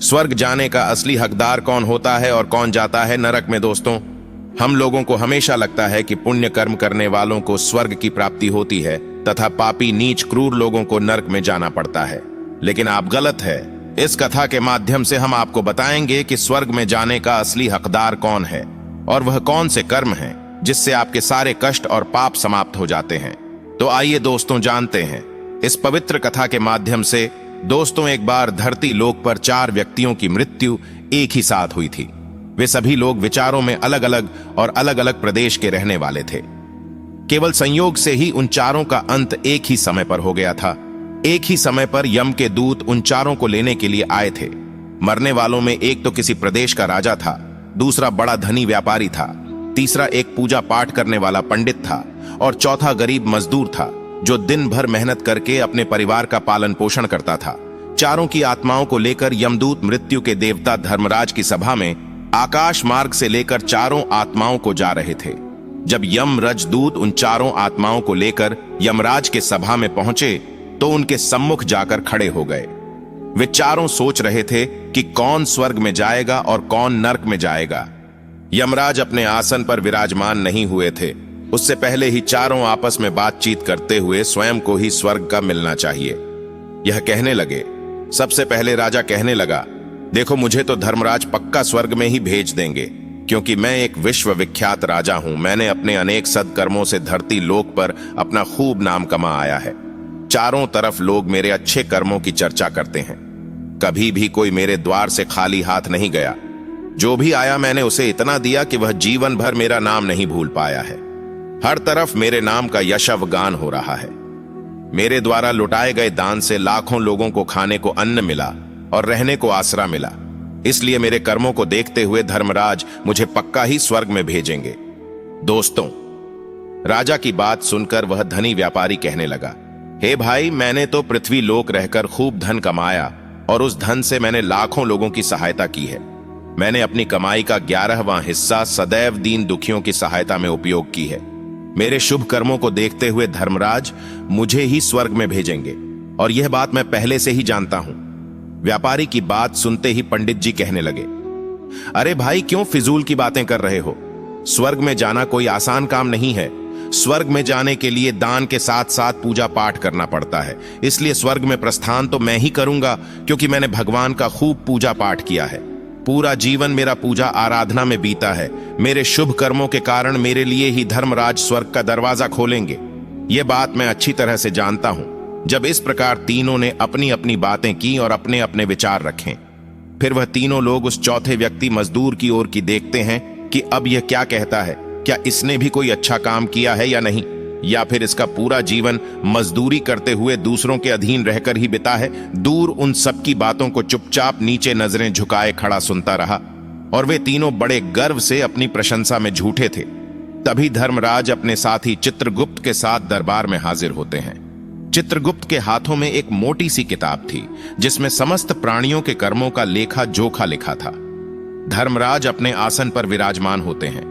स्वर्ग जाने का असली हकदार कौन होता है और कौन जाता है नरक में। दोस्तों, हम लोगों को हमेशा लगता है कि पुण्य कर्म करने वालों को स्वर्ग की प्राप्ति होती है तथा पापी नीच क्रूर लोगों को नरक में जाना पड़ता है, लेकिन आप गलत है। इस कथा के माध्यम से हम आपको बताएंगे कि स्वर्ग में जाने का असली हकदार कौन है और वह कौन से कर्म हैं जिससे आपके सारे कष्ट और पाप समाप्त हो जाते हैं। तो आइए दोस्तों जानते हैं। इस पवित्र कथा के माध्यम से दोस्तों, एक बार धरती लोक पर 4 व्यक्तियों की मृत्यु एक ही साथ हुई थी। वे सभी लोग विचारों में अलग अलग और अलग अलग प्रदेश के रहने वाले थे। केवल संयोग से ही उन चारों का अंत एक ही समय पर हो गया था। एक ही समय पर यम के दूत उन चारों को लेने के लिए आए थे। मरने वालों में एक तो किसी प्रदेश का राजा था, दूसरा बड़ा धनी व्यापारी था, तीसरा एक पूजा पाठ करने वाला पंडित था और चौथा गरीब मजदूर था जो दिन भर मेहनत करके अपने परिवार का पालन पोषण करता था। चारों की आत्माओं को लेकर यमदूत मृत्यु के देवता धर्मराज की सभा में आकाश मार्ग से लेकर चारों आत्माओं को जा रहे थे। जब यमराज दूत उन चारों आत्माओं को लेकर यमराज के सभा में पहुंचे तो उनके सम्मुख जाकर खड़े हो गए। वे चारों सोच रहे थे कि कौन स्वर्ग में जाएगा और कौन नरक में जाएगा। यमराज अपने आसन पर विराजमान नहीं हुए थे। उससे पहले ही चारों आपस में बातचीत करते हुए स्वयं को ही स्वर्ग का मिलना चाहिए, यह कहने लगे। सबसे पहले राजा कहने लगा, देखो, मुझे तो धर्मराज पक्का स्वर्ग में ही भेज देंगे, क्योंकि मैं एक विश्वविख्यात राजा हूं। मैंने अपने अनेक सत्कर्मों से धरती लोक पर अपना खूब नाम कमा आया है। चारों तरफ लोग मेरे अच्छे कर्मों की चर्चा करते हैं। कभी भी कोई मेरे द्वार से खाली हाथ नहीं गया। जो भी आया मैंने उसे इतना दिया कि वह जीवन भर मेरा नाम नहीं भूल पाया है। हर तरफ मेरे नाम का यशवगान हो रहा है। मेरे द्वारा लुटाए गए दान से लाखों लोगों को खाने को अन्न मिला और रहने को आसरा मिला। इसलिए मेरे कर्मों को देखते हुए धर्मराज मुझे पक्का ही स्वर्ग में भेजेंगे। दोस्तों, राजा की बात सुनकर वह धनी व्यापारी कहने लगा, हे भाई, मैंने तो पृथ्वी लोक रहकर खूब धन कमाया और उस धन से मैंने लाखों लोगों की सहायता की है। मैंने अपनी कमाई का 11वां हिस्सा सदैव दीन दुखियों की सहायता में उपयोग की है। मेरे शुभ कर्मों को देखते हुए धर्मराज मुझे ही स्वर्ग में भेजेंगे और यह बात मैं पहले से ही जानता हूं। व्यापारी की बात सुनते ही पंडित जी कहने लगे, अरे भाई, क्यों फिजूल की बातें कर रहे हो? स्वर्ग में जाना कोई आसान काम नहीं है। स्वर्ग में जाने के लिए दान के साथ साथ पूजा पाठ करना पड़ता है। इसलिए स्वर्ग में प्रस्थान तो मैं ही करूंगा, क्योंकि मैंने भगवान का खूब पूजा पाठ किया है। पूरा जीवन मेरा पूजा आराधना में बीता है। मेरे शुभ कर्मों के कारण मेरे लिए ही धर्मराज स्वर्ग का दरवाजा खोलेंगे। यह बात मैं अच्छी तरह से जानता हूं। जब इस प्रकार तीनों ने अपनी अपनी बातें की और अपने अपने विचार रखे, फिर वह तीनों लोग उस चौथे व्यक्ति मजदूर की ओर की देखते हैं कि अब यह क्या कहता है। क्या इसने भी कोई अच्छा काम किया है या नहीं, या फिर इसका पूरा जीवन मजदूरी करते हुए दूसरों के अधीन रहकर ही बिता है। दूर उन सब की बातों को चुपचाप नीचे नजरें झुकाए खड़ा सुनता रहा और वे तीनों बड़े गर्व से अपनी प्रशंसा में झूठे थे। तभी धर्मराज अपने साथी चित्रगुप्त के साथ दरबार में हाजिर होते हैं। चित्रगुप्त के हाथों में एक मोटी सी किताब थी जिसमें समस्त प्राणियों के कर्मों का लेखा जोखा लिखा था। धर्मराज अपने आसन पर विराजमान होते हैं।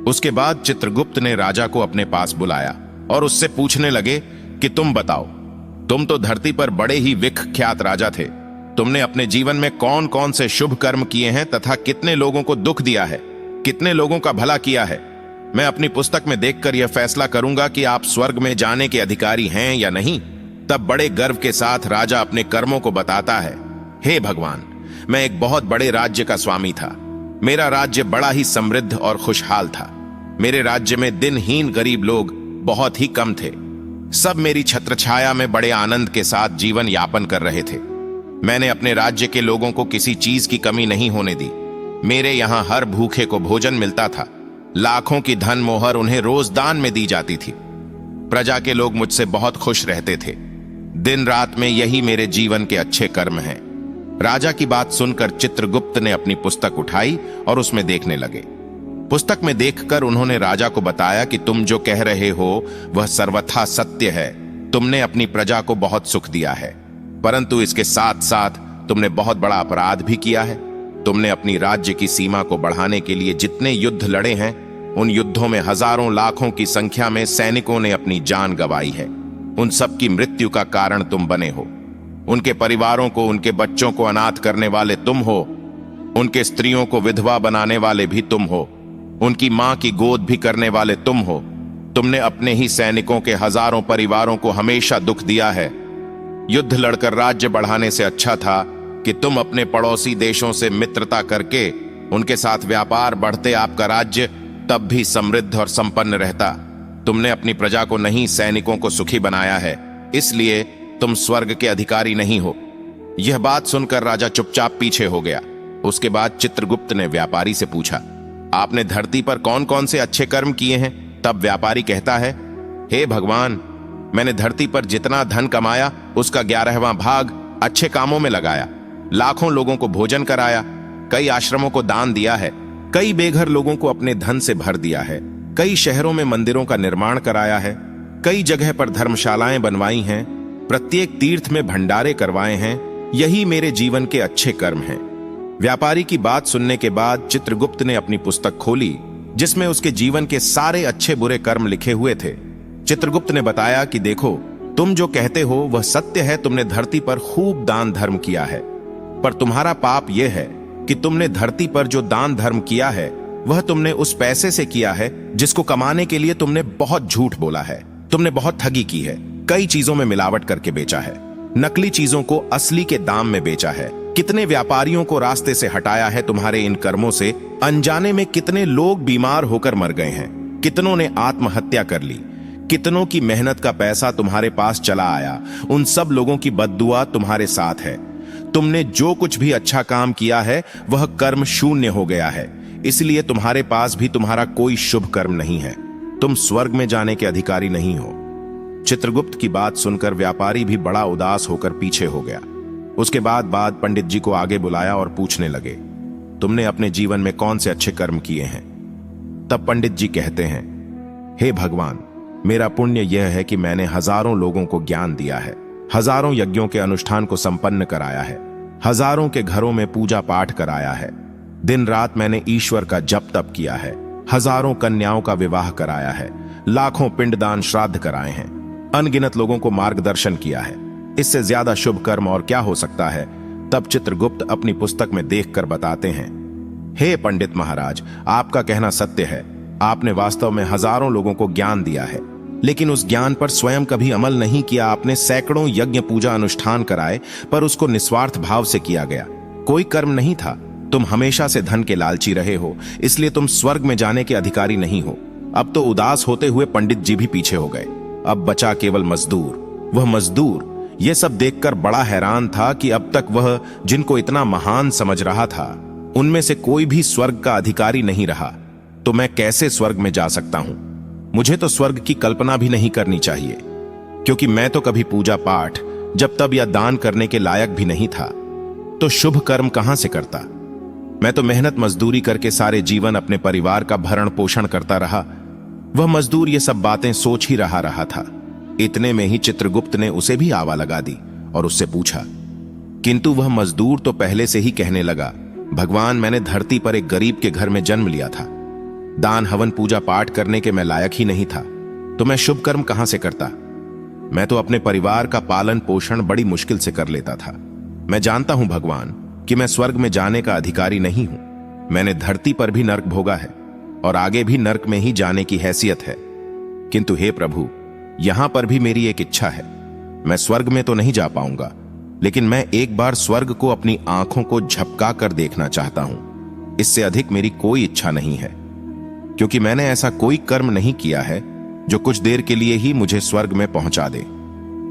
उसके बाद चित्रगुप्त ने राजा को अपने पास बुलाया और उससे पूछने लगे कि तुम बताओ, तुम तो धरती पर बड़े ही विख्यात राजा थे। तुमने अपने जीवन में कौन कौन से शुभ कर्म किए हैं तथा कितने लोगों को दुख दिया है, कितने लोगों का भला किया है? मैं अपनी पुस्तक में देखकर यह फैसला करूंगा कि आप स्वर्ग में जाने के अधिकारी हैं या नहीं। तब बड़े गर्व के साथ राजा अपने कर्मों को बताता है, हे भगवान, मैं एक बहुत बड़े राज्य का स्वामी था। मेरा राज्य बड़ा ही समृद्ध और खुशहाल था। मेरे राज्य में दिनहीन गरीब लोग बहुत ही कम थे। सब मेरी छत्रछाया में बड़े आनंद के साथ जीवन यापन कर रहे थे। मैंने अपने राज्य के लोगों को किसी चीज की कमी नहीं होने दी। मेरे यहां हर भूखे को भोजन मिलता था। लाखों की धन मोहर उन्हें रोज दान में दी जाती थी। प्रजा के लोग मुझसे बहुत खुश रहते थे। दिन रात में यही मेरे जीवन के अच्छे कर्म हैं। राजा की बात सुनकर चित्रगुप्त ने अपनी पुस्तक उठाई और उसमें देखने लगे। पुस्तक में देखकर उन्होंने राजा को बताया कि तुम जो कह रहे हो वह सर्वथा सत्य है। तुमने अपनी प्रजा को बहुत सुख दिया है, परंतु इसके साथ साथ तुमने बहुत बड़ा अपराध भी किया है। तुमने अपनी राज्य की सीमा को बढ़ाने के लिए जितने युद्ध लड़े हैं, उन युद्धों में हजारों लाखों की संख्या में सैनिकों ने अपनी जान गंवाई है। उन सब की मृत्यु का कारण तुम बने हो। उनके परिवारों को, उनके बच्चों को अनाथ करने वाले तुम हो। उनके स्त्रियों को विधवा बनाने वाले भी तुम हो। उनकी मां की गोद भी करने वाले तुम हो। तुमने अपने ही सैनिकों के हजारों परिवारों को हमेशा दुख दिया है। युद्ध लड़कर राज्य बढ़ाने से अच्छा था कि तुम अपने पड़ोसी देशों से मित्रता करके उनके साथ व्यापार बढ़ते आपका राज्य तब भी समृद्ध और संपन्न रहता। तुमने अपनी प्रजा को नहीं, सैनिकों को सुखी बनाया है, इसलिए तुम स्वर्ग के अधिकारी नहीं हो। यह बात सुनकर राजा चुपचाप पीछे हो गया। उसके बाद चित्रगुप्त ने व्यापारी से पूछा, आपने धरती पर कौन कौन से अच्छे कर्म किए हैं? तब व्यापारी कहता है, हे भगवान, मैंने धरती पर जितना धन कमाया उसका 11वां भाग अच्छे कामों में लगाया। लाखों लोगों को भोजन कराया, कई आश्रमों को दान दिया है, कई बेघर लोगों को अपने धन से भर दिया है, कई शहरों में मंदिरों का निर्माण कराया है, कई जगह पर धर्मशालाएं बनवाई हैं, प्रत्येक तीर्थ में भंडारे करवाए हैं। यही मेरे जीवन के अच्छे कर्म हैं। व्यापारी की बात सुनने के बाद चित्रगुप्त ने अपनी पुस्तक खोली जिसमें उसके जीवन के सारे अच्छे बुरे कर्म लिखे हुए थे। चित्रगुप्त ने बताया कि देखो, तुम जो कहते हो वह सत्य है। तुमने धरती पर खूब दान धर्म किया है, पर तुम्हारा पाप यह है कि तुमने धरती पर जो दान धर्म किया है वह तुमने उस पैसे से किया है जिसको कमाने के लिए तुमने बहुत झूठ बोला है। तुमने बहुत ठगी की है, कई चीजों में मिलावट करके बेचा है, नकली चीजों को असली के दाम में बेचा है। कितने व्यापारियों को रास्ते से हटाया है तुम्हारे इन कर्मों से। अनजाने में कितने लोग बीमार होकर मर गए हैं, कितनों ने आत्महत्या कर ली, कितनों की मेहनत का पैसा तुम्हारे पास चला आया। उन सब लोगों की बद्दुआ तुम्हारे साथ है। तुमने जो कुछ भी अच्छा काम किया है वह कर्म शून्य हो गया है, इसलिए तुम्हारे पास भी तुम्हारा कोई शुभ कर्म नहीं है। तुम स्वर्ग में जाने के अधिकारी नहीं हो। चित्रगुप्त की बात सुनकर व्यापारी भी बड़ा उदास होकर पीछे हो गया। उसके बाद पंडित जी को आगे बुलाया और पूछने लगे, तुमने अपने जीवन में कौन से अच्छे कर्म किए हैं? तब पंडित जी कहते हैं, हे भगवान, मेरा पुण्य यह है कि मैंने हजारों लोगों को ज्ञान दिया है, हजारों यज्ञों के अनुष्ठान को संपन्न कराया है, हजारों के घरों में पूजा पाठ कराया है, दिन रात मैंने ईश्वर का जप तप किया है, हजारों कन्याओं का विवाह कराया है, लाखों पिंडदान श्राद्ध कराए हैं, अनगिनत लोगों को मार्गदर्शन किया है। इससे ज्यादा शुभ कर्म और क्या हो सकता है? तब चित्रगुप्त अपनी पुस्तक में देखकर बताते हैं, हे पंडित महाराज, आपका कहना सत्य है। आपने वास्तव में हजारों लोगों को ज्ञान दिया है, लेकिन उस ज्ञान पर स्वयं कभी अमल नहीं किया। आपने सैकड़ों यज्ञ पूजा अनुष्ठान कराए, पर उसको निस्वार्थ भाव से किया गया, कोई कर्म नहीं था। तुम हमेशा से धन के लालची रहे हो, इसलिए तुम स्वर्ग में जाने के अधिकारी नहीं हो। अब तो उदास होते हुए पंडित जी भी पीछे हो गए। अब बचा केवल मजदूर। वह मजदूर यह सब देखकर बड़ा हैरान था कि अब तक वह जिनको इतना महान समझ रहा था, उनमें से कोई भी स्वर्ग का अधिकारी नहीं रहा। तो मैं कैसे स्वर्ग में जा सकता हूं? मुझे तो स्वर्ग की कल्पना भी नहीं करनी चाहिए, क्योंकि मैं तो कभी पूजा पाठ, जब तब या दान करने के लायक भी नहीं था। तो शुभ कर्म कहां से करता? मैं तो मेहनत मजदूरी करके सारे जीवन अपने परिवार का भरण पोषण करता रहा। वह मजदूर ये सब बातें सोच ही रहा था। इतने में ही चित्रगुप्त ने उसे भी आवा लगा दी और उससे पूछा, किंतु वह मजदूर तो पहले से ही कहने लगा, भगवान, मैंने धरती पर एक गरीब के घर में जन्म लिया था। दान हवन पूजा पाठ करने के मैं लायक ही नहीं था, तो मैं शुभ कर्म कहां से करता? मैं तो अपने परिवार का पालन पोषण बड़ी मुश्किल से कर लेता था। मैं जानता हूं भगवान कि मैं स्वर्ग में जाने का अधिकारी नहीं हूं। मैंने धरती पर भी नर्क भोगा है और आगे भी नर्क में ही जाने की हैसियत है। किंतु हे प्रभु, यहां पर भी मेरी एक इच्छा है। मैं स्वर्ग में तो नहीं जा पाऊंगा, लेकिन मैं एक बार स्वर्ग को अपनी आंखों को झपका कर देखना चाहता हूं। इससे अधिक मेरी कोई इच्छा नहीं है, क्योंकि मैंने ऐसा कोई कर्म नहीं किया है जो कुछ देर के लिए ही मुझे स्वर्ग में पहुंचा दे।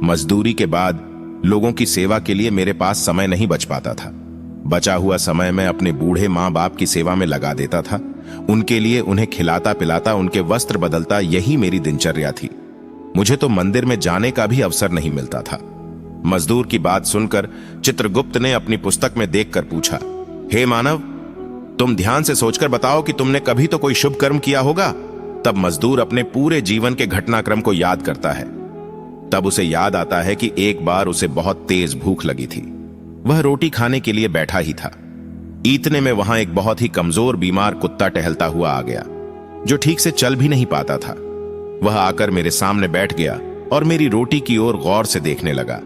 मजदूरी के बाद लोगों की सेवा के लिए मेरे पास समय नहीं बच पाता था। बचा हुआ समय मैं अपने बूढ़े माँ बाप की सेवा में लगा देता था। उनके लिए उन्हें खिलाता पिलाता, उनके वस्त्र बदलता, यही मेरी दिनचर्या थी। मुझे तो मंदिर में जाने का भी अवसर नहीं मिलता था। मजदूर की बात सुनकर चित्रगुप्त ने अपनी पुस्तक में देखकर पूछा, हे मानव, तुम ध्यान से सोचकर बताओ कि तुमने कभी तो कोई शुभ कर्म किया होगा। तब मजदूर अपने पूरे जीवन के घटनाक्रम को याद करता है। तब उसे याद आता है कि एक बार उसे बहुत तेज भूख लगी थी। वह रोटी खाने के लिए बैठा ही था। इतने में वहां एक बहुत ही कमजोर बीमार कुत्ता टहलता हुआ आ गया, जो ठीक से चल भी नहीं पाता था। वह आकर मेरे सामने बैठ गया और मेरी रोटी की ओर गौर से देखने लगा।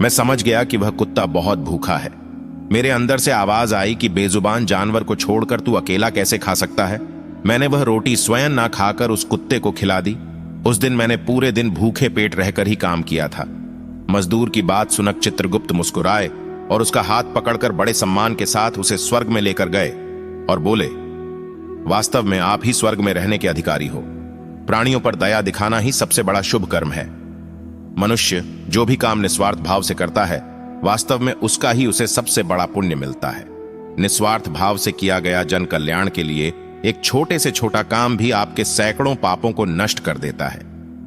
मैं समझ गया कि वह कुत्ता बहुत भूखा है। मेरे अंदर से आवाज आई कि बेजुबान जानवर को छोड़कर तू अकेला कैसे खा सकता है। मैंने वह रोटी स्वयं ना खाकर उस कुत्ते को खिला दी। उस दिन मैंने पूरे दिन भूखे पेट रहकर ही काम किया था। मजदूर की बात सुनकर चित्रगुप्त मुस्कुराए और उसका हाथ पकड़कर बड़े सम्मान के साथ उसे स्वर्ग में लेकर गए और बोले, वास्तव में आप ही स्वर्ग में रहने के अधिकारी हो। प्राणियों पर दया दिखाना ही सबसे बड़ा शुभ कर्म है। मनुष्य जो भी काम निस्वार्थ भाव से करता है, वास्तव में उसका ही उसे सबसे बड़ा पुण्य मिलता है। निस्वार्थ भाव से किया गया जन कल्याण के लिए एक छोटे से छोटा काम भी आपके सैकड़ों पापों को नष्ट कर देता है।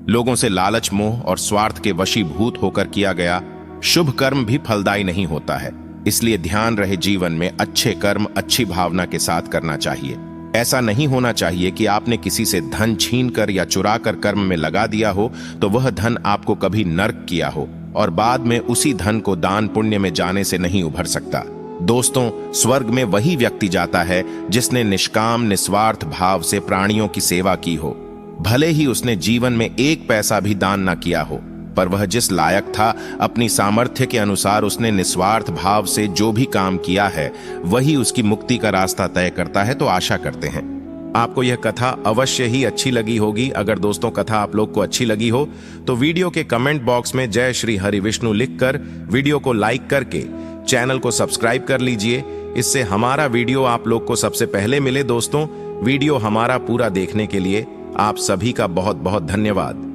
लोगों से लालच, मोह और स्वार्थ के वशीभूत होकर किया गया शुभ कर्म भी फलदायी नहीं होता है। इसलिए ध्यान रहे, जीवन में अच्छे कर्म अच्छी भावना के साथ करना चाहिए। ऐसा नहीं होना चाहिए कि आपने किसी से धन छीनकर या चुराकर कर्म में लगा दिया हो तो वह धन आपको कभी नर्क किया हो और बाद में उसी धन को दान पुण्य में जाने से नहीं उभर सकता। दोस्तों, स्वर्ग में वही व्यक्ति जाता है जिसने निष्काम निस्वार्थ भाव से प्राणियों की सेवा की हो। भले ही उसने जीवन में एक पैसा भी दान ना किया हो, पर वह जिस लायक था, अपनी सामर्थ्य के अनुसार उसने निस्वार्थ भाव से जो भी काम किया है वही उसकी मुक्ति का रास्ता तय करता है। तो आशा करते हैं आपको यह कथा अवश्य ही अच्छी लगी होगी। अगर दोस्तों कथा आप लोग को अच्छी लगी हो तो वीडियो के कमेंट बॉक्स में जय श्री हरि विष्णु लिखकर वीडियो को लाइक करके चैनल को सब्सक्राइब कर लीजिए। इससे हमारा वीडियो आप लोग को सबसे पहले मिले। दोस्तों, वीडियो हमारा पूरा देखने के लिए आप सभी का बहुत बहुत धन्यवाद।